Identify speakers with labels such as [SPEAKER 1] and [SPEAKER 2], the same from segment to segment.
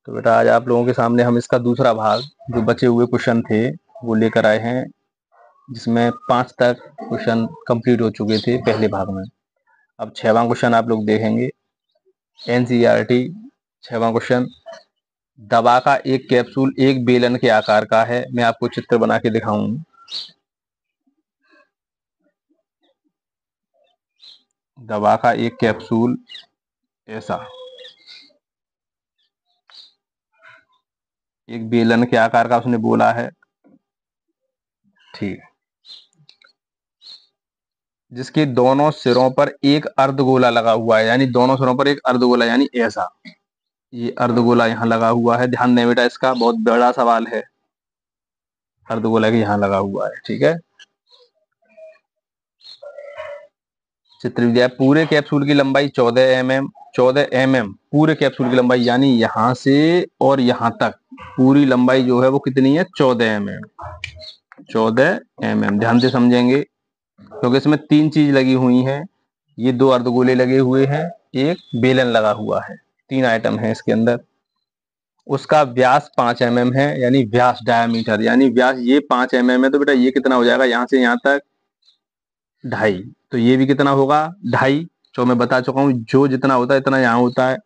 [SPEAKER 1] तो बेटा आज आप लोगों के सामने हम इसका दूसरा भाग, जो बचे हुए क्वेश्चन थे वो लेकर आए हैं, जिसमें 5 तक क्वेश्चन कंप्लीट हो चुके थे पहले भाग में। अब 6वां क्वेश्चन आप लोग देखेंगे। एनसीईआरटी 6वां क्वेश्चन, दवा का एक कैप्सूल एक बेलन के आकार का है। मैं आपको चित्र बना के दिखाऊंगा। दवा का एक कैप्सूल ऐसा एक बेलन के आकार का उसने बोला है, ठीक, जिसके दोनों सिरों पर एक अर्धगोला लगा हुआ है, यानी दोनों सिरों पर एक अर्धगोला, यानी ऐसा ये अर्धगोला यहाँ लगा हुआ है। ध्यान दें बेटा, इसका बहुत बड़ा सवाल है। अर्धगोला के यहाँ लगा हुआ है, ठीक है। चित्र दिया है। पूरे कैप्सूल की लंबाई 14 mm, 14 mm पूरे कैप्सूल की लंबाई, यानी यहां से और यहां तक पूरी लंबाई जो है वो कितनी है? 14 mm। 14 mm ध्यान से समझेंगे, क्योंकि इसमें 3 चीज लगी हुई हैं। ये 2 अर्धगोले लगे हुए हैं, एक बेलन लगा हुआ है, 3 आइटम है इसके अंदर। उसका व्यास 5 mm है, यानी व्यास डायमीटर, यानी व्यास ये 5 mm है। तो बेटा ये कितना हो जाएगा? यहां से यहां तक 2.5, तो ये भी कितना होगा? 2.5। जो मैं बता चुका हूं, जो जितना होता है इतना यहाँ होता है।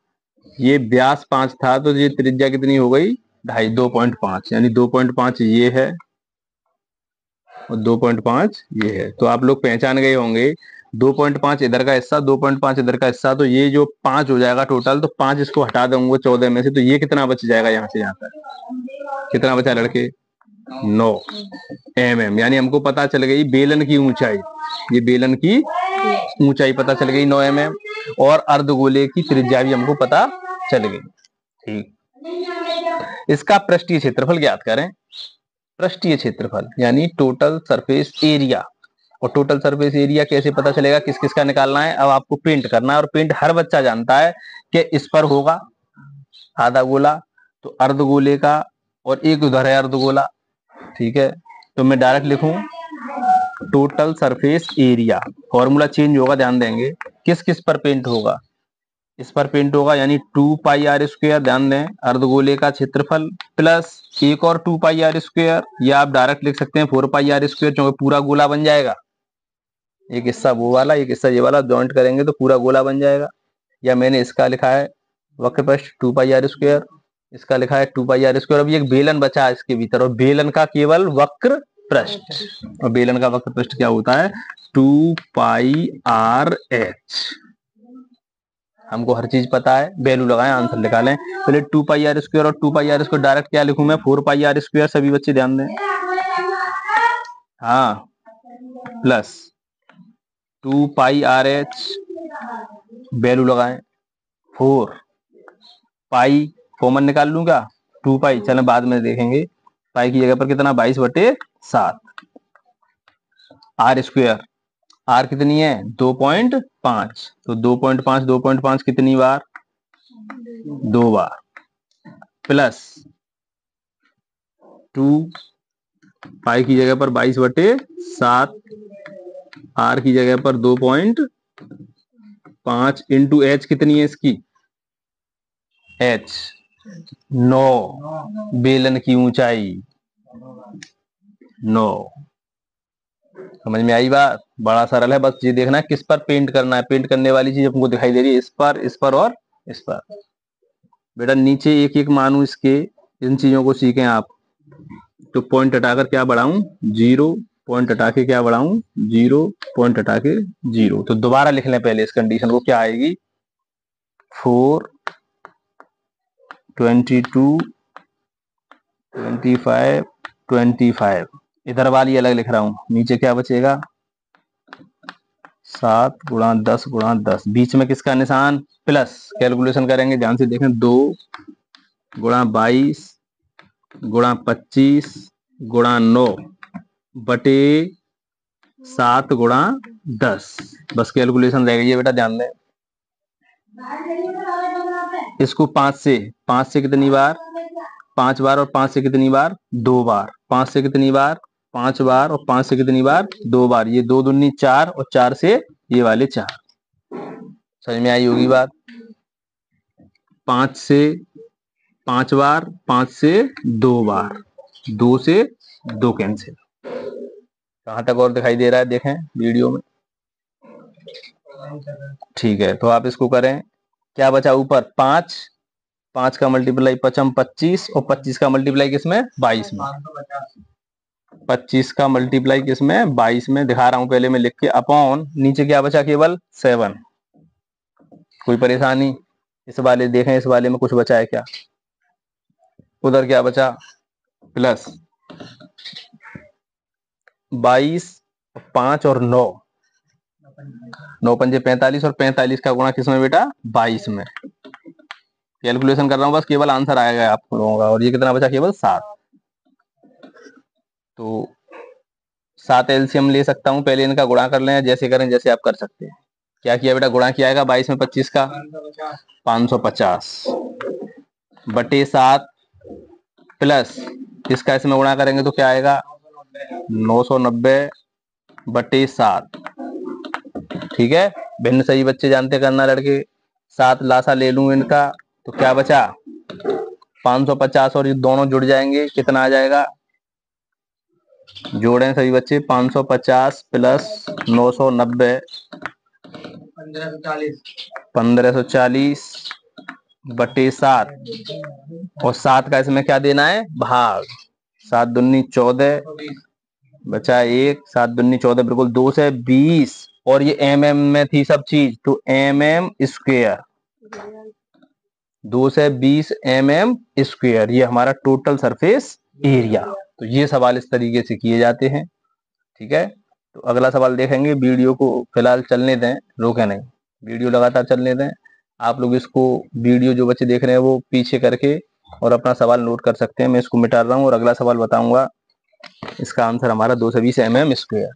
[SPEAKER 1] ये व्यास 5 था, तो ये त्रिज्या कितनी हो गई? 2.5, 2.5, यानी 2.5 ये है और 2.5 ये है। तो आप लोग पहचान गए होंगे, 2.5 इधर का हिस्सा, 2.5 इधर का हिस्सा, तो ये जो 5 हो जाएगा टोटल। तो 5 इसको हटा दूंगा 14 में से, तो ये कितना बच जाएगा? यहाँ से यहाँ तक कितना बचा लड़के? 9 mm, यानी हमको पता चल गई बेलन की ऊंचाई। ये बेलन की ऊंचाई पता चल गई 9 mm, और अर्धगोले की त्रिज्या भी हमको पता चल गई, ठीक। इसका पृष्ठीय क्षेत्रफल ज्ञात करें। पृष्ठीय क्षेत्रफल यानी टोटल सरफेस एरिया। और टोटल सरफेस एरिया कैसे पता चलेगा? किस किस का निकालना है? अब आपको पेंट करना है, और पेंट हर बच्चा जानता है कि इस पर होगा आधा गोला, तो अर्धगोले का, और एक उधर है अर्धगोला, ठीक है। तो मैं डायरेक्ट लिखूं total surface area, formula change होगा, ध्यान देंगे। किस किस पर पेंट होगा? इस पर पेंट होगा, यानी 2πr², ध्यान दें, अर्धगोले का क्षेत्रफल प्लस एक और 2πr², या आप डायरेक्ट लिख सकते हैं 4πr², क्योंकि पूरा गोला बन जाएगा। एक हिस्सा वो वाला, एक हिस्सा ये वाला, जॉइंट करेंगे तो पूरा गोला बन जाएगा। या मैंने इसका लिखा है वक्र पृष्ठ 2πr², इसका लिखा है 2πr²। अब ये एक बेलन बचा है इसके भीतर, और बेलन का केवल वक्र पृष्ठ, और बेलन का वक्र पृष्ठ क्या होता है? 2πrh। हमको हर चीज पता है, वैल्यू लगाएं, आंसर निकालें। पहले 2πr² और 2πr² डायरेक्ट क्या लिखूं मैं? 4πr²। सभी बच्चे ध्यान दें, हाँ, प्लस 2πrh, वैल्यू लगाएं 4 पाई, कॉमन निकाल लूं क्या? 2π, चले बाद में देखेंगे। पाई की जगह पर कितना? 22/7। r², आर कितनी है? 2.5, तो 2.5, 2.5 कितनी बार? 2 बार, प्लस 2 पाई की जगह पर 22/7, आर की जगह पर 2.5 इंटू एच कितनी है इसकी? एच 9, बेलन की ऊंचाई 9। समझ में आई बात? बड़ा सरल है, बस ये देखना है किस पर पेंट करना है। पेंट करने वाली चीज हमको दिखाई दे रही है, इस पर और इस पर। बेटा नीचे एक एक मानू इसके, इन चीजों को सीखें आप। तो पॉइंट हटाकर क्या बढ़ाऊं? 0, पॉइंट हटा के क्या बढ़ाऊं? 0, पॉइंट हटा के 0। तो दोबारा लिख लें पहले इस कंडीशन को, क्या आएगी? 4, 22, 25, 25। इधर वाली अलग लिख रहा हूं। नीचे क्या बचेगा? 7 गुणा 10 गुणा 10, बीच में किसका निशान? प्लस। कैलकुलेशन करेंगे, ध्यान से देखें। 2 गुणा 22 गुणा 25 गुणा 9 बटे 7 गुणा 10। बस कैलकुलेशन रह गई है बेटा, ध्यान दें। इसको 5 से कितनी बार? 5 बार, और 5 से कितनी बार? 2 बार। 5 से कितनी बार? 5 बार, और 5 से कितनी बार? 2 बार। ये 2 दूनी 4, और 4 से ये वाले 4। समझ में आई होगी बात? 5 से 5 बार, 5 से 2 बार, 2 से 2 कैंसिल। कहां तक और दिखाई दे रहा है देखें वीडियो में। ठीक है, तो आप इसको करें। क्या बचा ऊपर 5, 5 का मल्टीप्लाई 25 और 25 का मल्टीप्लाई किसमें 22 में, 25 का मल्टीप्लाई किसमें 22 में दिखा रहा हूं पहले मैं लिख के, अपॉन नीचे क्या बचा केवल 7। कोई परेशानी इस वाले देखें, इस वाले में कुछ बचा है क्या, उधर क्या बचा प्लस 22, 5 और 9, 9 पंजे 45 और 45 का गुणा किसमें बेटा 22 में। कैलकुलेशन कर रहा हूं बस, केवल आंसर आएगा आप लोगों का। और ये कितना बचा केवल 7। तो 7 एलसीएम ले सकता हूं, पहले इनका गुणा कर लें, जैसे करें जैसे आप कर सकते हैं। क्या किया बेटा, गुणा किया आएगा 22 में 25 का 550 बटे 7 प्लस इसका इसमें गुणा करेंगे तो क्या आएगा 990 बटे 7। ठीक है, भिन्न सही बच्चे जानते करना लड़के। 7 लासा ले लूं इनका तो क्या बचा 550 और ये दोनों जुड़ जाएंगे, कितना आ जाएगा, जोड़ें सभी बच्चे 550 प्लस 990 1540 बटे 7 और 7 का इसमें क्या देना है भाग, 7 दूनी 14 बचा 1, 7 दूनी 14 बिल्कुल 2 से 20 और ये mm में थी सब चीज तो mm स्क्वायर, 2 से 20 mm स्क्वायर ये हमारा टोटल सरफेस एरिया। तो ये सवाल इस तरीके से किए जाते हैं। ठीक है, तो अगला सवाल देखेंगे। वीडियो को फिलहाल चलने दें, रोके नहीं, वीडियो लगातार चलने दें। आप लोग इसको वीडियो जो बच्चे देख रहे हैं वो पीछे करके और अपना सवाल नोट कर सकते हैं। मैं इसको मिटा रहा हूं और अगला सवाल बताऊंगा। इसका आंसर हमारा 2 से 20 mm स्क्वायर।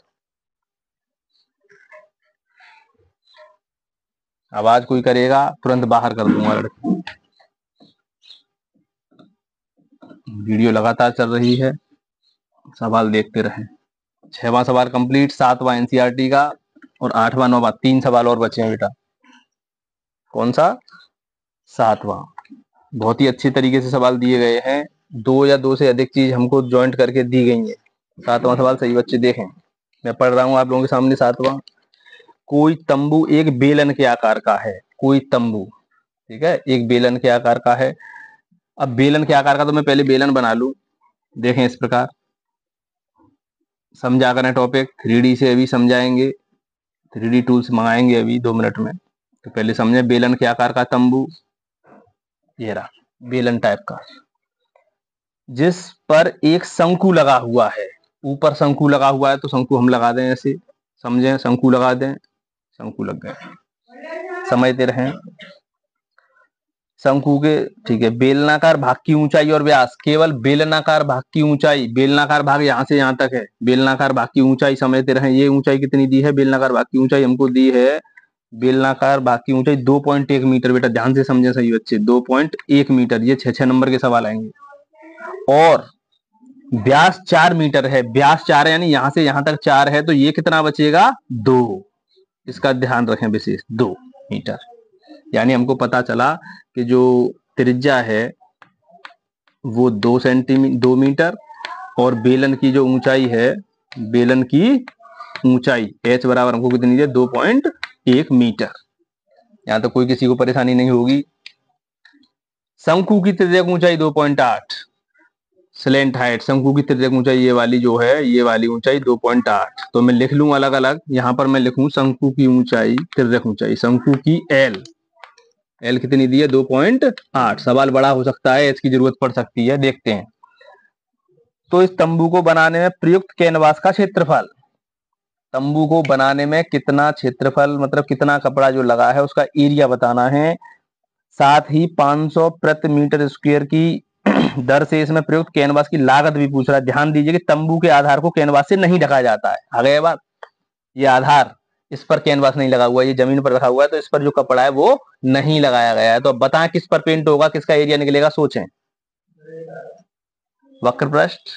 [SPEAKER 1] आवाज कोई करेगा तुरंत बाहर कर दूंगा लड़के। वीडियो लगातार चल रही है, सवाल देखते रहें। 6वां सवाल कंप्लीट, 7वां एनसीईआरटी का और 8वां 9वां 3 सवाल और बचे हैं बेटा। कौन सा 7वां। बहुत ही अच्छी तरीके से सवाल दिए गए हैं, 2 या 2 से अधिक चीज हमको ज्वाइंट करके दी गई है। 7वां सवाल सही बच्चे देखें, मैं पढ़ रहा हूं आप लोगों के सामने। 7वां, कोई तंबू एक बेलन के आकार का है। कोई तंबू, ठीक है, एक बेलन के आकार का है। अब बेलन के आकार का तो मैं पहले बेलन बना लूं। देखें इस प्रकार समझा करें टॉपिक, 3D से अभी समझाएंगे, 3D टूल्स मंगाएंगे अभी 2 मिनट में। तो पहले समझे बेलन के आकार का तंबू, ये रहा बेलन टाइप का, जिस पर एक शंकु लगा हुआ है। ऊपर शंकु लगा हुआ है तो शंकु हम लगा दें ऐसे, समझे, शंकु लगा दें, शंकु लग गए, समझते रहें। शंकु के, ठीक है, बेलनाकार भाग की ऊंचाई और व्यास, केवल बेलनाकार भाग की ऊंचाई, बेलनाकार भाग यहां से यहां तक है, बेलनाकार भाग की ऊंचाई समझते रहें। ये ऊंचाई कितनी दी है, बेलनाकार भाग की ऊंचाई हमको दी है, बेलनाकार भाग की ऊंचाई 2.1 मीटर। बेटा ध्यान से समझे सही बच्चे, 2.1 मीटर। ये 6 नंबर के सवाल आएंगे। और व्यास 4 मीटर है, व्यास 4 यानी यहां से यहां तक 4 है, तो ये कितना बचेगा 2। इसका ध्यान रखें विशेष, 2 मीटर। यानी हमको पता चला कि जो त्रिज्या है वो 2 मीटर और बेलन की जो ऊंचाई है, बेलन की ऊंचाई h बराबर हमको कितनी है 2.1 मीटर। यहां तो कोई किसी को परेशानी नहीं होगी। शंकु की त्रिज्यक ऊंचाई 2.8, स्लेंट हाइट, शंकु की त्रिज्यक ऊंचाई ये वाली जो है, ये वाली ऊंचाई 2.8। तो मैं लिख लूं अलग अलग, यहां पर मैं लिखूं शंकु की ऊंचाई, त्रिज्यक ऊंचाई, शंकु की एल कितनी दी है 2.8। सवाल बड़ा हो सकता है, एच की जरूरत पड़ सकती है, देखते हैं। तो इस तंबू को बनाने में प्रयुक्त कैनवास का क्षेत्रफल, तंबू को बनाने में कितना क्षेत्रफल मतलब कितना कपड़ा जो लगा है उसका एरिया बताना है। साथ ही 500 प्रति मीटर स्क्वायर की दर से इसमें प्रयुक्त कैनवास की लागत भी पूछ रहा है। ध्यान दीजिए कि तंबू के आधार को कैनवास से नहीं ढका जाता है। आ गया बात, ये आधार, इस पर कैनवास नहीं लगा हुआ है, ये जमीन पर रखा हुआ है, तो इस पर जो कपड़ा है वो नहीं लगाया गया है। तो अब बताएं किस पर पेंट होगा, किसका एरिया निकलेगा, सोचें। वक्र पृष्ठ,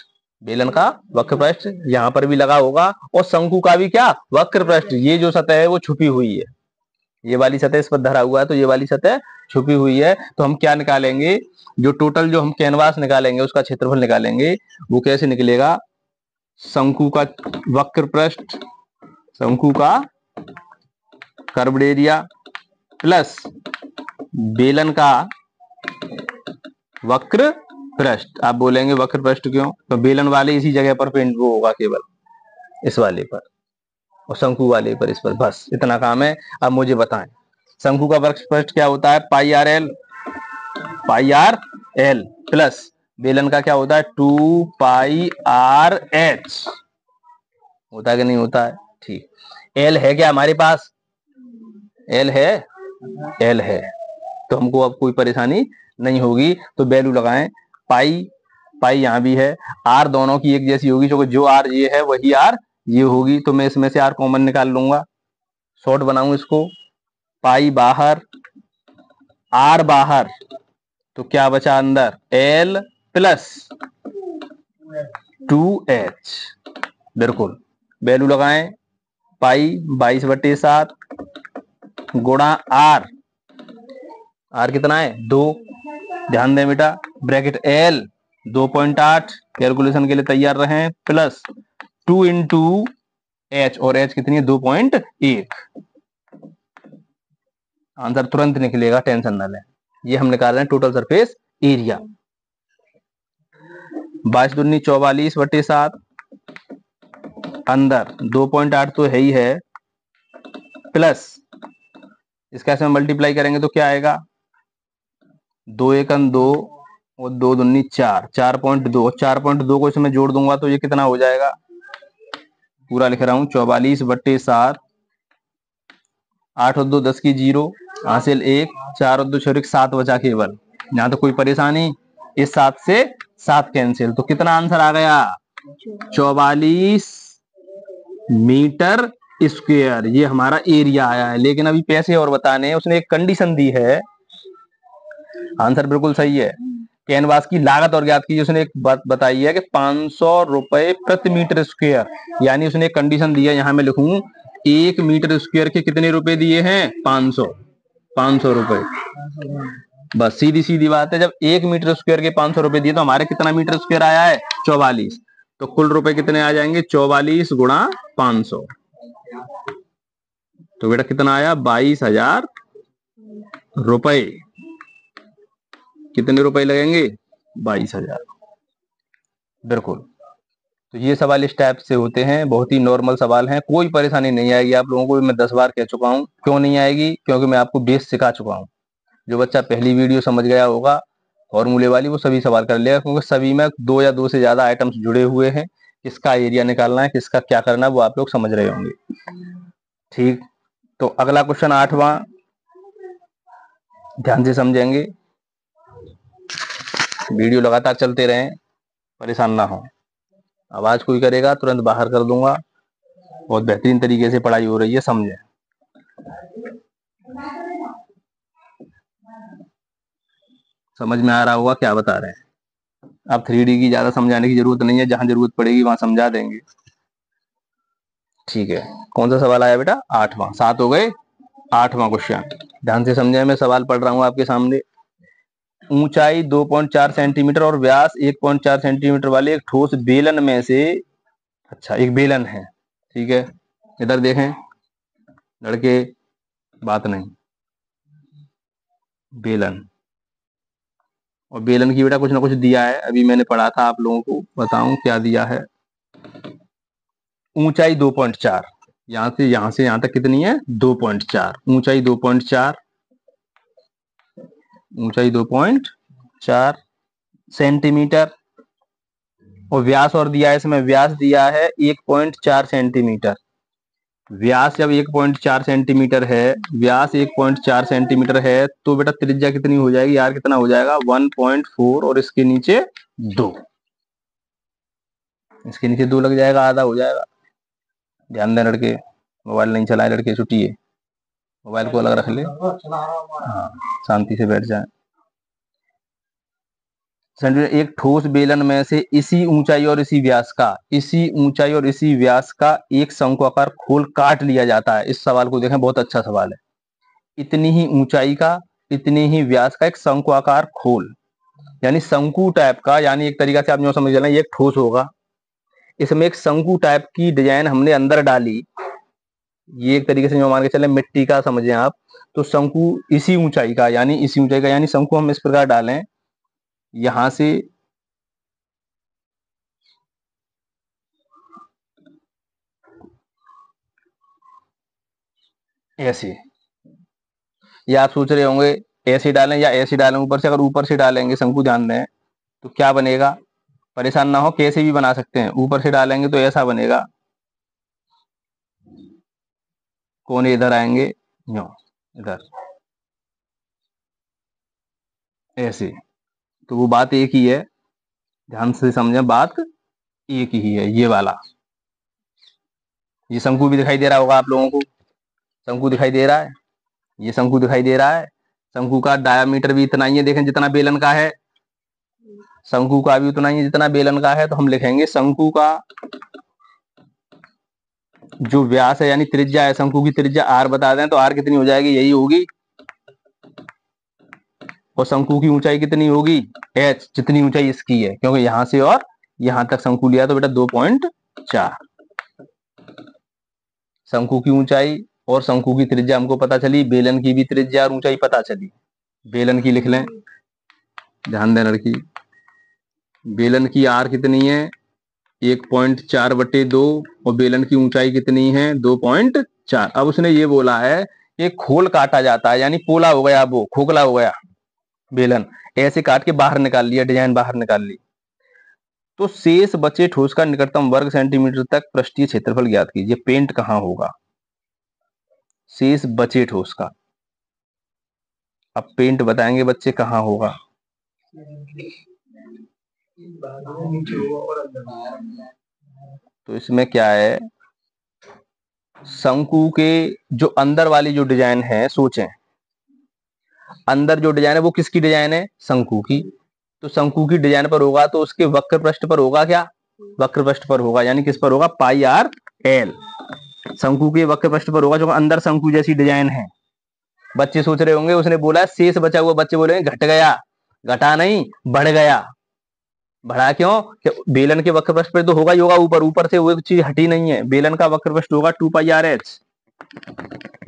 [SPEAKER 1] बेलन का वक्र पृष्ठ यहां पर भी लगा होगा और शंकु का भी क्या वक्र पृष्ठ। ये जो सतह है वो छुपी हुई है, ये वाली सतह इस पर धरा हुआ है तो ये वाली सतह छुपी हुई है। तो हम क्या निकालेंगे, जो टोटल जो हम कैनवास निकालेंगे उसका क्षेत्रफल निकालेंगे, वो कैसे निकलेगा, शंकु का वक्र पृष्ठ, शंकु का कर्व्ड एरिया प्लस बेलन का वक्र पृष्ठ। आप बोलेंगे वक्र पृष्ठ क्यों, तो बेलन वाले इसी जगह पर पेंट वो होगा, केवल इस वाले पर, और शंकु वाले पर इस पर, बस इतना काम है। अब मुझे बताएं शंकु का वक्र पृष्ठ क्या होता है, पाई आर एल, पाई आर एल प्लस बेलन का क्या होता है 2 पाई आर एच, होता है कि नहीं होता है। ठीक, एल है क्या हमारे पास, एल है, एल है, तो हमको अब कोई परेशानी नहीं होगी। तो वैल्यू लगाएं, पाई, पाई यहाँ भी है, आर दोनों की एक जैसी होगी, जो आर ये है वही आर ये होगी, तो मैं इसमें से आर कॉमन निकाल लूंगा, शॉर्ट बनाऊं इसको, पाई बाहर आर बाहर, तो क्या बचा अंदर, एल प्लस 2h। बिल्कुल, वैल्यू लगाएं, पाई 22/7 गुणा आर, आर कितना है 2, ध्यान दें बेटा, ब्रैकेट एल 2.8, कैलकुलेशन के लिए तैयार रहें, प्लस 2 इंटू एच, और एच कितनी है 2.1, आंसर तुरंत निकलेगा, टेंशन ना लें। ये हम निकाल रहे हैं टोटल सरफेस एरिया, 22 दूनी 44/7 अंदर 2.8 तो है ही है, प्लस इसका इसमें मल्टीप्लाई करेंगे तो क्या आएगा, 2 एकम 2 और 2 दूनी 4, 4.2, 4.2 को इसमें जोड़ दूंगा तो ये कितना हो जाएगा, पूरा लिख रहा हूं 44/7, 8 और 2 10 की 0, हासिल 1, 4 और 2 6 7 बचा केवल, यहाँ तो कोई परेशानी, इस 7 से 7 कैंसिल, तो कितना आंसर आ गया 44 मीटर स्क्वायर, ये हमारा एरिया आया है। लेकिन अभी पैसे और बताने हैं, उसने एक कंडीशन दी है, आंसर बिल्कुल सही है, कैनवास की लागत और ज्ञात की, उसने एक बात बताई है कि 500 रुपए प्रति मीटर स्क्वायर, यानी उसने एक कंडीशन दी है, यहां मैं लिखूं 1 मीटर स्क्वायर के कितने रुपए दिए हैं 500, 500 रुपए, बस सीधी सीधी बात है। जब 1 मीटर स्क्वायर के 500 रुपए दिए तो हमारे कितना मीटर स्क्वायर आया है 44, तो कुल रुपए कितने आ जाएंगे 44 गुणा 500, तो बेटा कितना आया 22,000 रुपए, कितने रुपए लगेंगे 22,000, बिल्कुल। तो ये सवाल इस टाइप से होते हैं, बहुत ही नॉर्मल सवाल हैं, कोई परेशानी नहीं आएगी आप लोगों को, मैं 10 बार कह चुका हूं, क्यों नहीं आएगी, क्योंकि मैं आपको बेस सिखा चुका हूं। जो बच्चा पहली वीडियो समझ गया होगा फॉर्मूले वाली, वो सभी सवाल कर लेगा, क्योंकि सभी में 2 या 2 से ज्यादा आइटम्स जुड़े हुए हैं, किसका एरिया निकालना है, किसका क्या करना है, वो आप लोग समझ रहे होंगे। ठीक, तो अगला क्वेश्चन 8वां, ध्यान से समझेंगे, वीडियो लगातार चलते रहें, परेशान ना हो। आवाज कोई करेगा तुरंत बाहर कर दूंगा, बहुत बेहतरीन तरीके से पढ़ाई हो रही है, समझें। समझ में आ रहा होगा क्या बता रहे हैं। अब 3D की ज्यादा समझाने की जरूरत नहीं है, जहां जरूरत पड़ेगी वहां समझा देंगे। ठीक है, कौन सा सवाल आया बेटा 8वां, 7 हो गए, 8वां क्वेश्चन, ध्यान से समझे, मैं सवाल पढ़ रहा हूं आपके सामने। ऊंचाई 2.4 सेंटीमीटर और व्यास 1.4 सेंटीमीटर वाले एक ठोस बेलन में से, अच्छा एक बेलन है, ठीक है, इधर देखें लड़के, बात नहीं, बेलन, और बेलन की बेटा कुछ ना कुछ दिया है, अभी मैंने पढ़ा था, आप लोगों को बताऊं क्या दिया है। ऊंचाई 2.4, यहां से यहां तक कितनी है 2.4, ऊंचाई 2.4, ऊंचाई 2.4 सेंटीमीटर, और व्यास और दिया है इसमें, व्यास दिया है 1.4 सेंटीमीटर, व्यास जब 1.4 सेंटीमीटर है, व्यास 1.4 सेंटीमीटर है, तो बेटा त्रिज्या कितनी हो जाएगी यार, कितना हो जाएगा 1.4, और इसके नीचे 2, इसके नीचे 2 लग जाएगा, आधा हो जाएगा। ध्यान दें लड़के, मोबाइल नहीं चलाए लड़के, छुट्टी है, मोबाइल को अलग रख ले, हाँ शांति से बैठ जाए। एक ठोस बेलन में से इसी ऊंचाई और इसी व्यास का, इसी ऊंचाई और इसी व्यास का एक शंक्वाकार खोल काट लिया जाता है। इस सवाल को देखें, बहुत अच्छा सवाल है, इतनी ही ऊंचाई का, इतनी ही व्यास का एक शंकुआकार खोल, यानी शंकु टाइप का, यानी एक तरीका से आप जो समझ लेना ये एक ठोस होगा, इसमें एक शंकु टाइप की डिजाइन हमने अंदर डाली, ये एक तरीके से जो मान के चले मिट्टी का समझें आप, तो शंकु इसी ऊंचाई का, यानी इसी ऊंचाई का, यानी शंकु हम इस प्रकार डालें यहां से ऐसे, या आप सोच रहे होंगे ऐसे डालें या ऐसे डालें ऊपर से, अगर ऊपर से डालेंगे शंकु ध्यान दें तो क्या बनेगा, परेशान ना हो, कैसे भी बना सकते हैं, ऊपर से डालेंगे तो ऐसा बनेगा, कोने इधर आएंगे यूं, इधर ऐसे, तो वो बात एक ही है, ध्यान से समझें, बात एक ही है, ये वाला, ये शंकु भी दिखाई दे रहा होगा आप लोगों को, शंकु दिखाई दे रहा है, ये शंकु दिखाई दे रहा है, शंकु का डायामीटर भी इतना ही है, देखें जितना बेलन का है, शंकु का भी उतना ही है जितना बेलन का है, तो हम लिखेंगे शंकु का जो व्यास है यानी त्रिज्या है, शंकु की त्रिज्या आर बता दें तो आर कितनी हो जाएगी, यही होगी, और शंकु की ऊंचाई कितनी होगी, एच, जितनी ऊंचाई इसकी है, क्योंकि यहां से और यहां तक शंकु लिया तो बेटा 2.4, शंकु की ऊंचाई और शंकु की त्रिज्या हमको पता चली, बेलन की भी त्रिज्या और ऊंचाई पता चली, बेलन की लिख लें, ध्यान दें लड़की, बेलन की आर कितनी है 1.4/2 और बेलन की ऊंचाई कितनी है 2.4। अब उसने ये बोला है कि खोल काटा जाता है, यानी पोला हो गया, वो खोखला हो गया बेलन, ऐसे काट के बाहर निकाल लिया, डिजाइन बाहर निकाल ली, तो शेष बचे ठोस का निकटतम वर्ग सेंटीमीटर तक पृष्ठीय क्षेत्रफल ज्ञात कीजिए, पेंट कहां होगा, शेष बचे ठोस का, अब पेंट बताएंगे बच्चे कहां होगा, तो इसमें क्या है, शंकु के जो अंदर वाली जो डिजाइन है, सोचें अंदर जो डिजाइन है वो किसकी डिजाइन है, शंकु की, तो शंकु की डिजाइन पर होगा तो उसके वक्र पृष्ठ पर होगा क्या, वक्र पृष्ठ पर होगा, यानी किस पर होगा, पाई आर एल, शंकु के वक्र पृष्ठ पर होगा, जो अंदर शंकु जैसी डिजाइन है। बच्चे सोच रहे होंगे उसने बोला शेष बचा हुआ, बच्चे बोले घट गया, घटा नहीं बढ़ गया, बढ़ा क्यों, कि बेलन के वक्र पृष्ठ पर तो होगा ही होगा, ऊपर ऊपर से वो चीज हटी नहीं है, बेलन का वक्र पृष्ठ होगा 2πr/h,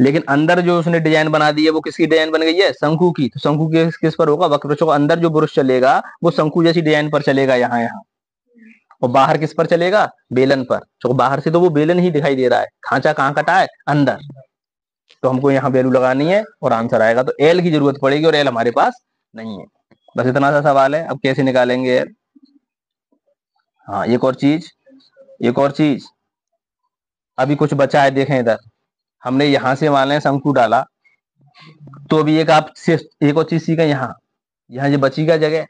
[SPEAKER 1] लेकिन अंदर जो उसने डिजाइन बना दी है वो किसकी डिजाइन बन गई है, शंकु की, तो शंकु के किस पर होगा, वक्र पृष्ठ, अंदर जो ब्रुश चलेगा वो शंकु जैसी डिजाइन पर चलेगा, यहाँ यहाँ, और बाहर किस पर चलेगा, बेलन पर, तो बाहर से तो वो बेलन ही दिखाई दे रहा है, खांचा कहाँ कटा है, अंदर, तो हमको यहाँ वैल्यू लगानी है और आंसर आएगा, तो एल की जरूरत पड़ेगी और एल हमारे पास नहीं है, बस इतना सा सवाल है, अब कैसे निकालेंगे एल। हाँ एक और चीज, एक और चीज, अभी कुछ बचा है, देखें इधर, हमने यहां से मान लें शंकु डाला, तो अभी एक आप एक और चीज सीखें, यहाँ यहाँ जो बची का जगह,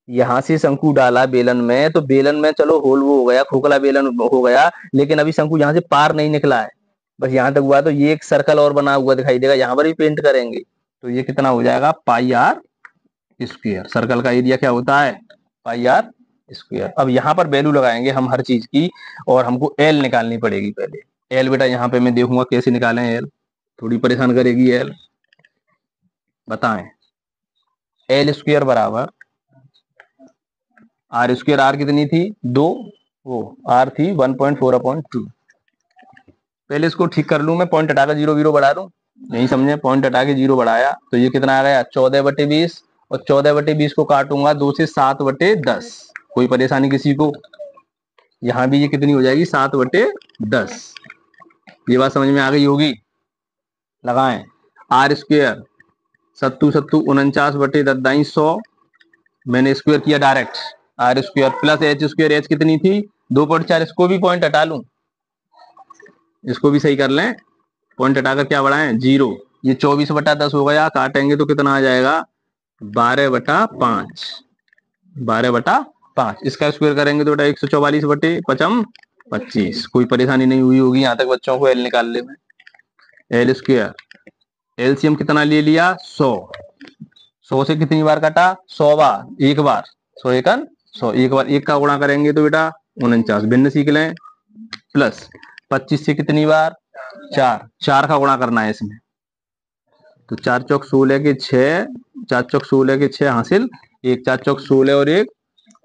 [SPEAKER 1] यहां से शंकु डाला बेलन में, तो बेलन में चलो होल वो हो गया, खोखला बेलन हो गया, लेकिन अभी शंकु यहाँ से पार नहीं निकला है, बस यहाँ तक हुआ, तो ये एक सर्कल और बना हुआ दिखाई देगा, यहाँ पर भी पेंट करेंगे, तो ये कितना हो जाएगा, πr², सर्कल का एरिया क्या होता है, πr²। अब यहाँ पर वैल्यू लगाएंगे हम हर चीज की, और हमको एल निकालनी पड़ेगी पहले, एल बेटा यहाँ पे मैं देखूंगा कैसे निकालें एल, थोड़ी परेशान करेगी एल, बताएं, L² बराबर R², आर कितनी थी 2, वो आर थी 1.4/2, पहले इसको ठीक कर लूं मैं, पॉइंट हटाकर 0 0 बढ़ा दूं, नहीं समझे, पॉइंट हटा के 0 बढ़ाया तो ये कितना आ गया 14/20, और 14/20 को काटूंगा 2 से 7/10, कोई परेशानी किसी को, यहाँ भी ये कितनी हो जाएगी 7/10, ये बात समझ में आ गई होगी, लगाएं, R², 49 100, मैंने स्क्वायर किया direct, R² plus H², H कितनी थी 2.4, इसको भी पॉइंट हटा लूं, इसको भी सही कर लें, पॉइंट हटाकर क्या बढ़ाएं 0, ये 24/10 हो गया, काटेंगे तो कितना आ जाएगा 12/5, 12/5, इसका स्क्वायर करेंगे तो बेटा 144/25, कोई परेशानी नहीं हुई होगी यहाँ तक बच्चों को, एल निकाल ले में, L², एलसीएम कितना ले लिया 100 से कितनी बार काटा 100 बार, एक बार 100 एकन 100, एक बार एक का गुणा करेंगे तो बेटा 49, भिन्न सीख लें, प्लस 25 से कितनी बार 4, 4 का गुणा करना है इसमें। तो 4 चौक 16 के 6, 4 चौक 16 के 6 हासिल 1, 4 चौक 16 और 1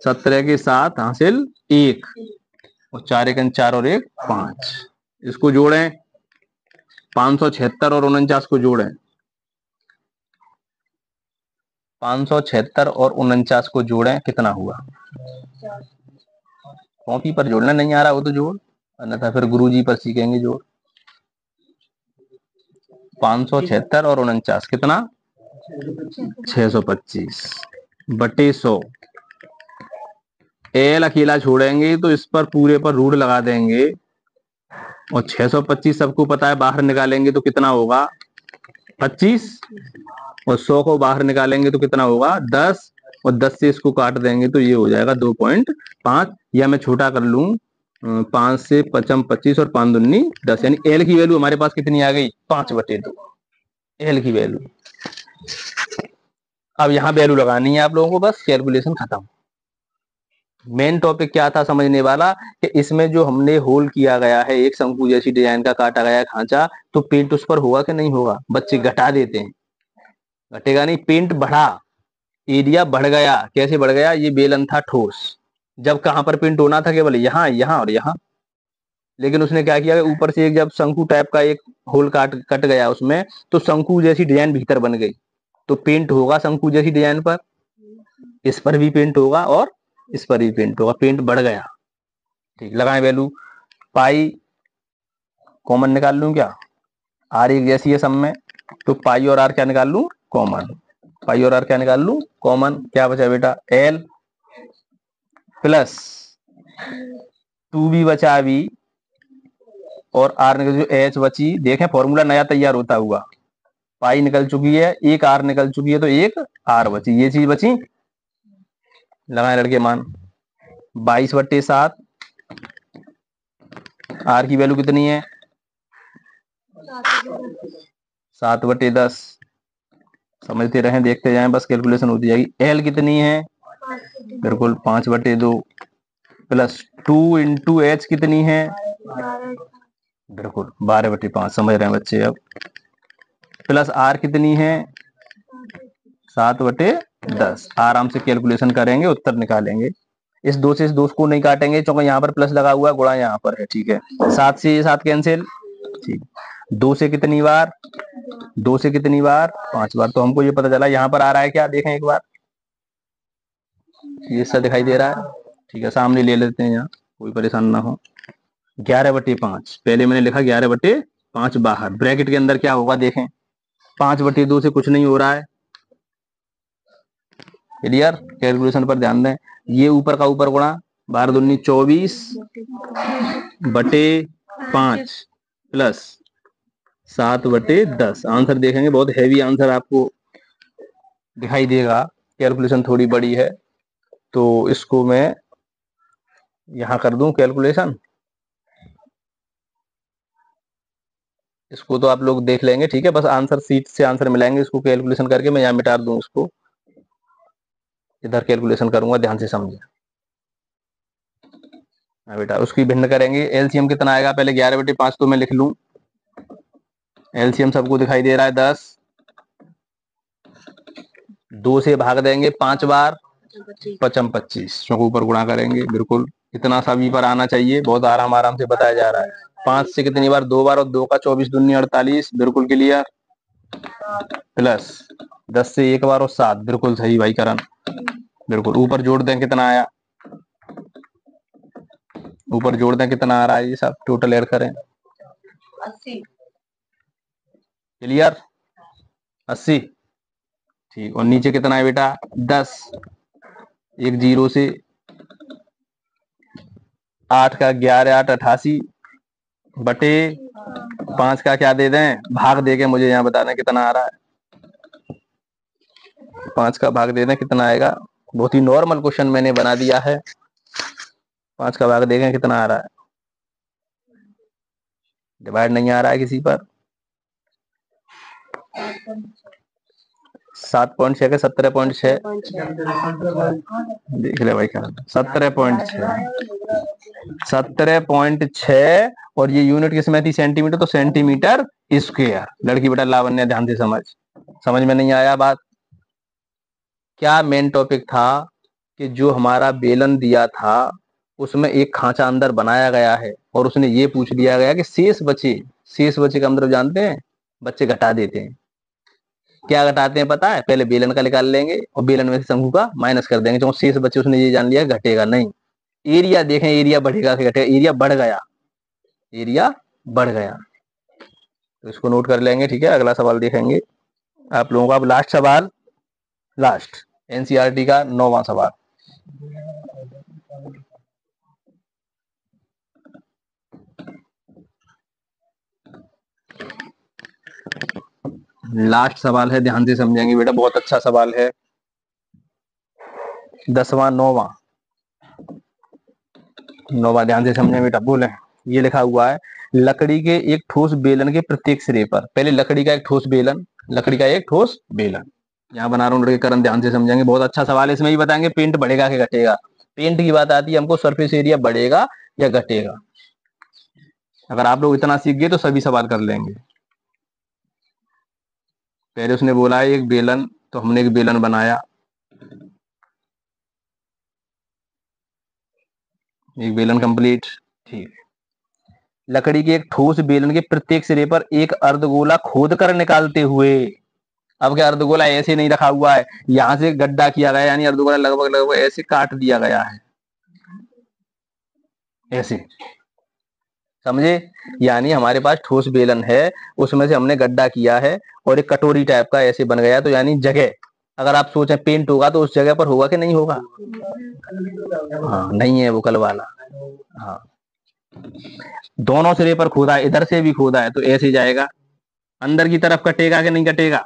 [SPEAKER 1] 17 के 7 हासिल 1, और 4 1 4 और 1 5। इसको जोड़ें, 576 और 49 को जोड़ें, 576 और 49 को जोड़ें, कितना हुआ? कॉपी पर जोड़ना नहीं आ रहा वो तो जोड़, अन्यथा फिर गुरुजी पर सीखेंगे जोड़। 576 और 49 कितना? 625 बटे 100। एल अकेला छोड़ेंगे तो इस पर पूरे पर रूट लगा देंगे, और 625 सबको पता है, बाहर निकालेंगे तो कितना होगा? 25, और 100 को बाहर निकालेंगे तो कितना होगा? 10, और 10 से इसको काट देंगे तो ये हो जाएगा 2.5, या मैं छोटा कर लूं, 5 से 55 25 और 5 दूनी 10, यानी एल की वैल्यू हमारे पास कितनी आ गई? 5/2 एल की वैल्यू। अब यहाँ वैल्यू लगानी है आप लोगों को, बस कैलकुलेशन खत्म। मेन टॉपिक क्या था समझने वाला, कि इसमें जो हमने होल किया गया है, एक शंकु जैसी डिजाइन का काटा गया खांचा, तो पेंट उस पर होगा कि नहीं होगा? बच्चे घटा देते हैं, घटेगा नहीं, पेंट बढ़ा, एरिया बढ़ गया। कैसे बढ़ गया? ये बेलन था ठोस, जब कहां पर पेंट होना था? केवल यहाँ, यहाँ और यहाँ। लेकिन उसने क्या किया, ऊपर से एक जब शंकु टाइप का एक होल कट गया उसमें, तो शंकु जैसी डिजाइन भीतर बन गई, तो पेंट होगा शंकु जैसी डिजाइन पर, इस पर भी पेंट होगा और इस पर भी पेंट होगा, पेंट बढ़ गया। ठीक, लगाएं वैल्यू। पाई कॉमन निकाल लूं क्या? आर एक जैसी है सब में, तो पाई और आर क्या निकाल लूं? कॉमन। पाई और आर क्या निकाल लूं? कॉमन। क्या बचा बेटा? एल प्लस 2b बचा बी, और आर निकल जो एच बची, देखें फॉर्मूला नया तैयार होता हुआ। पाई निकल चुकी है, एक आर निकल चुकी है, तो एक आर बची, ये चीज बची। लगाए लड़के मान, 22/7, आर की वैल्यू कितनी है? 7/10। समझते रहें, देखते जाएं, बस कैलकुलेशन होती जाएगी। एल कितनी है? बिल्कुल 5/2, प्लस 2 इंटू एच कितनी है? बिल्कुल 12/5। समझ रहे हैं बच्चे अब। प्लस आर कितनी है? 7/10। आराम से कैलकुलेशन करेंगे, उत्तर निकालेंगे। इस 2 से इस 2 को नहीं काटेंगे, क्योंकि यहाँ पर प्लस लगा हुआ है, गुणा यहाँ पर है। ठीक है, 7 से ये 7 कैंसिल। ठीक, 2 से कितनी बार? 2 से कितनी बार? 5 बार। तो हमको ये पता चला, यहाँ पर आ रहा है क्या? देखें एक बार, ये सब दिखाई दे रहा है। ठीक है, सामने ले लेते हैं, यहाँ कोई परेशान ना हो। 11/5, पहले मैंने लिखा 11/5 बाहर, ब्रैकेट के अंदर क्या होगा देखें, 5/2 से कुछ नहीं हो रहा है। क्लियर? कैलकुलेशन पर ध्यान दें। ये ऊपर का ऊपर गुणा, 12 दूनी 24/5 प्लस 7/10। आंसर देखेंगे, बहुत हैवी आंसर आपको दिखाई देगा। कैलकुलेशन थोड़ी बड़ी है, तो इसको मैं यहां कर दूं कैलकुलेशन। इसको तो आप लोग देख लेंगे, ठीक है, बस आंसर सीट से आंसर मिलाएंगे, इसको कैलकुलेशन करके मैं यहाँ मिटा दूं, इसको इधर कैलकुलेशन करूंगा, ध्यान से समझे बेटा। उसकी भिन्न करेंगे। एलसीएम कितना आएगा? पहले 11/5 तो मैं लिख लूं, एलसीएम सबको दिखाई दे रहा है 10। 2 से भाग देंगे 5 बार, 55/25, चौको ऊपर गुणा करेंगे। बिल्कुल इतना सभी पर आना चाहिए, बहुत आराम आराम से बताया जा रहा है। 5 से कितनी बार? 2 बार, और 2 का 24 दूनी 48, बिल्कुल क्लियर। प्लस 10 से 1 बार और 7, बिल्कुल सही भाई करण। बिल्कुल ऊपर जोड़ दें, कितना आया? ऊपर जोड़ दें, कितना आ रहा है? ये सब टोटल ऐड करें, 80। क्लियर? 80। ठीक, और नीचे कितना है बेटा? 10। एक जीरो से 8 का 11 8 88 बटे 5 का क्या दे दें? भाग दे के मुझे यहाँ बता दें कितना आ रहा है। 5 का भाग दे दें, कितना आएगा? बहुत ही नॉर्मल क्वेश्चन मैंने बना दिया है। 5 का भाग देखें कितना आ रहा है। डिवाइड नहीं आ रहा है किसी पर। 7.6 के 17.6 देख ले भाई, क्या 17.6 17.6 और ये यूनिट किसमें थी, सेंटीमीटर, तो सेंटीमीटर स्क्वायर। लड़की बेटा लावण्य ध्यान से समझ में नहीं आया बात? क्या मेन टॉपिक था कि जो हमारा बेलन दिया था उसमें एक खांचा अंदर बनाया गया है और उसने ये पूछ लिया गया कि शेष बचे का मतलब जानते हैं, बच्चे घटा देते हैं। क्या घटाते हैं पता है? पहले बेलन का निकाल लेंगे और बेलन में से शंकु का माइनस कर देंगे, जो शेष बचे उसने ये जान लिया घटेगा नहीं। एरिया देखें, एरिया बढ़ेगा कि घटेगा? एरिया बढ़ गया, एरिया बढ़ गया। तो इसको नोट कर लेंगे, ठीक है। अगला सवाल देखेंगे आप लोगों का। अब लास्ट सवाल, लास्ट एनसीईआरटी का 9वां सवाल। लास्ट सवाल है, ध्यान से समझेंगे बेटा, बहुत अच्छा सवाल है। 10वां 9वां ध्यान से समझें बेटा। बोले, ये लिखा हुआ है, लकड़ी के एक ठोस बेलन के प्रत्येक सिरे पर, पहले लकड़ी का एक ठोस बेलन, लकड़ी का एक ठोस बेलन यहाँ बना रहा हूँ, करण ध्यान से समझेंगे। बहुत अच्छा सवाल है, इसमें ही बताएंगे पेंट बढ़ेगा कि घटेगा। पेंट की बात आती है हमको, सरफेस एरिया बढ़ेगा या घटेगा। अगर आप लोग इतना सीख गए तो सभी सवाल कर लेंगे। पहले उसने बोला है एक बेलन, तो हमने एक बेलन बनाया, एक बेलन कंप्लीट, ठीक। लकड़ी के एक ठोस बेलन के प्रत्येक सिरे पर एक अर्धगोला खोद कर निकालते हुए, अब क्या अर्धगोला ऐसे नहीं रखा हुआ है, यहां से गड्ढा किया गया, यानी अर्धगोला लगभग लगभग ऐसे काट दिया गया है, ऐसे, समझे? यानी हमारे पास ठोस बेलन है, उसमें से हमने गड्ढा किया है और एक कटोरी टाइप का ऐसे बन गया, तो यानी जगह, अगर आप सोचें पेंट होगा तो उस जगह पर होगा कि नहीं होगा? हाँ, नहीं है वो कल वाला। हाँ, दोनों सिरे पर खोदा है, इधर से भी खोदा है, तो ऐसे जाएगा, अंदर की तरफ कटेगा कि नहीं कटेगा?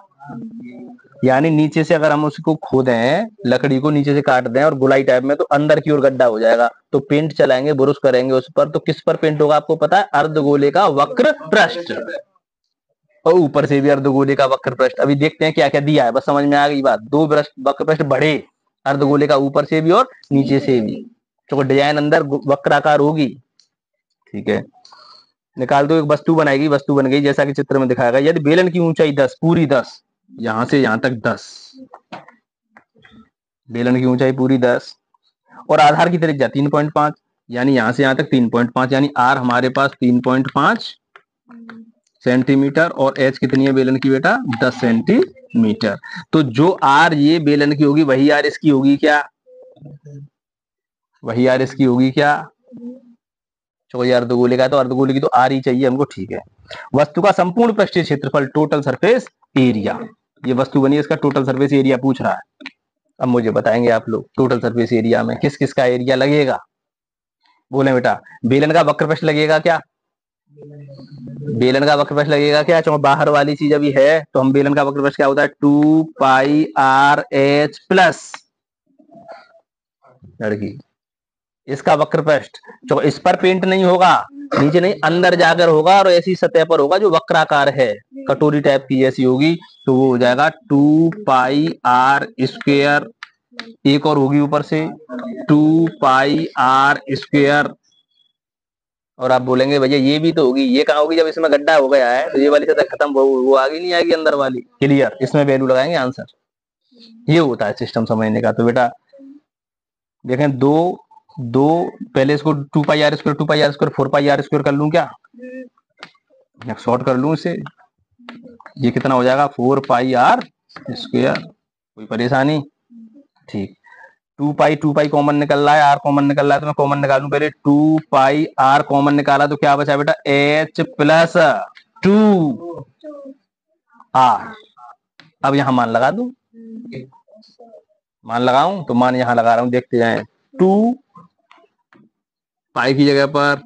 [SPEAKER 1] यानी नीचे से अगर हम उसको खोदें, लकड़ी को नीचे से काट दें और गुलाई टाइप में, तो अंदर की ओर गड्ढा हो जाएगा। तो पेंट चलाएंगे, बुरुश करेंगे उस पर, तो किस पर पेंट होगा आपको पता है? अर्धगोले का वक्र पृष्ठ, और ऊपर से भी अर्धगोले का वक्र पृष्ठ। अभी देखते हैं क्या क्या दिया है, बस समझ में आ गई बात। दो वक्र पृष्ठ बढ़े अर्धगोले का, ऊपर से भी और नीचे से भी, तो डिजाइन अंदर वक्राकार होगी, ठीक है। निकाल दो, एक वस्तु बनाएगी, वस्तु बन गई जैसा कि चित्र में दिखाया गया। यदि बेलन की ऊंचाई 10, पूरी 10, यहां से यहां तक 10, बेलन की ऊंचाई पूरी 10 और आधार की त्रिज्या 3.5, यानी यहां से यहां तक 3.5, यानी आर हमारे पास 3.5 सेंटीमीटर और एच कितनी है बेलन की बेटा? 10 सेंटीमीटर। तो जो आर ये बेलन की होगी वही आर इसकी होगी क्या? वही आर इसकी होगी क्या? तो ये अर्धगोले का, तो अर्धगोले की तो आर ही चाहिए हमको, ठीक है। वस्तु का संपूर्ण पृष्ठीय क्षेत्रफल, टोटल सरफेस एरिया, ये वस्तु बनी है, इसका टोटल सरफेस एरिया पूछ रहा है। अब मुझे बताएंगे आप लोग, टोटल सरफेस एरिया में किस किस का एरिया लगेगा? बोले बेटा, बेलन का वक्र पृष्ठ लगेगा क्या? बेलन का वक्र पृष्ठ लगेगा क्या? चलो बाहर वाली चीज अभी है, तो हम बेलन का वक्र पृष्ठ क्या होता है? 2 पाई आर एच प्लस, लड़की इसका वक्र पृष्ठ, जो इस पर पेंट नहीं होगा, नीचे नहीं, अंदर जाकर होगा और ऐसी सतह पर होगा जो वक्राकार है, कटोरी टाइप की ऐसी होगी, तो वो हो जाएगा 2 पाई आर स्क्वायर, एक और होगी ऊपर से 2 पाई आर स्क्वायर। और आप बोलेंगे भैया ये भी तो होगी, ये कहाँ होगी? जब इसमें गड्ढा हो गया है तो ये वाली सतह खत्म, वो आगे नहीं आएगी अंदर वाली, क्लियर? इसमें वैल्यू लगाएंगे आंसर, ये होता है सिस्टम समझने का। तो बेटा देखें, दो दो पहले इसको 2 pi r square 2 pi r square 4 pi r square कर लूं क्या? शॉर्ट कर लूं इसे, ये कितना हो जाएगा? 4 पाई आर स्क्वायर, कोई परेशानी? ठीक, 2 पाई कॉमन निकल रहा है, आर कॉमन निकल रहा है, तो मैं कॉमन निकालूं पहले। 2 पाई आर कॉमन निकाला तो क्या बचा बेटा? H plus 2 R. अब यहां मान लगा दूं, मान लगाऊं, तो मान यहां लगा रहा हूं, देखते जाएं। 2 पाई की जगह पर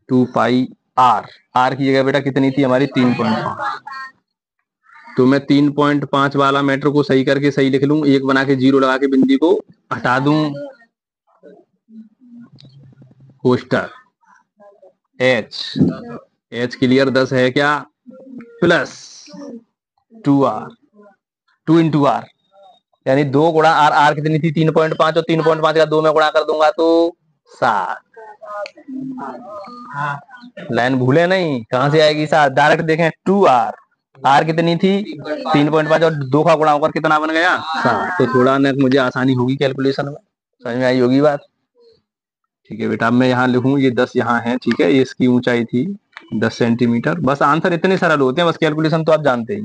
[SPEAKER 1] 2 पाई आर, आर की जगह बेटा कितनी थी हमारी? 3.5, तो मैं 3.5 वाला मैटर को सही करके सही लिख लूं, एक बना के जीरो लगा के बिंदी को हटा दूं, पोस्टर एच क्लियर 10 है क्या? प्लस 2 आर, 2 इंटू आर, यानी 2 गुणा आर, आर कितनी थी? 3.5, और 3.5 का 2 में गुणा कर दूंगा तो 7, लाइन भूले नहीं, कहां से आएगी साथ, डायरेक्ट देखें 2r, आर कितनी थी 3.5 और 2 का गुणा होकर कितना बन गया 7। तो थोड़ा ना मुझे आसानी होगी कैलकुलेशन में, समझ में आई होगी बात। ठीक है बेटा, अब मैं यहाँ लिखूं, ये 10 यहाँ है, ठीक है, ये इसकी ऊंचाई थी 10 सेंटीमीटर। बस आंसर इतने सरल होते हैं, बस कैलकुलेशन तो आप जानते ही।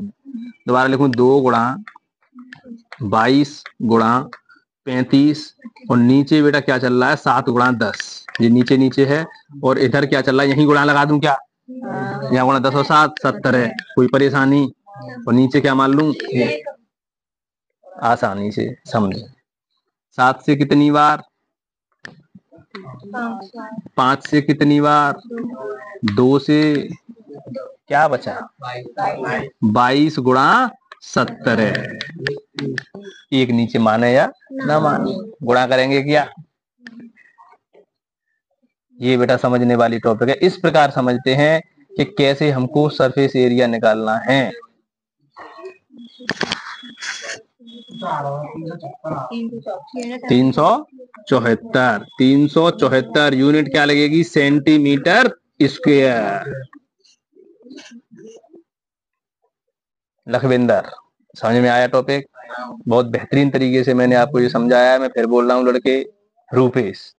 [SPEAKER 1] दोबारा लिखूं 2 गुणा 22 गुणा 35 और नीचे बेटा क्या चल रहा है 7 गुणा 10, ये नीचे नीचे है, और इधर क्या चल रहा है, यही गुणा लगा दूं क्या, यहाँ गुणा 10 और 7 70 है, कोई परेशानी। और नीचे क्या मान लूं, आसानी से समझे। 7 से कितनी बार, 5 से कितनी बार, 2 से, क्या बचा 22 गुणा 70 है। एक नीचे माने या ना माने, गुणा करेंगे क्या। ये बेटा समझने वाली टॉपिक है। इस प्रकार समझते हैं कि कैसे हमको सरफेस एरिया निकालना है। 374 यूनिट क्या लगेगी, सेंटीमीटर स्क्वायर। लखविंदर, समझ में आया टॉपिक, बहुत बेहतरीन तरीके से मैंने आपको ये समझाया है। मैं फिर बोल रहा हूँ लड़के, रूपेश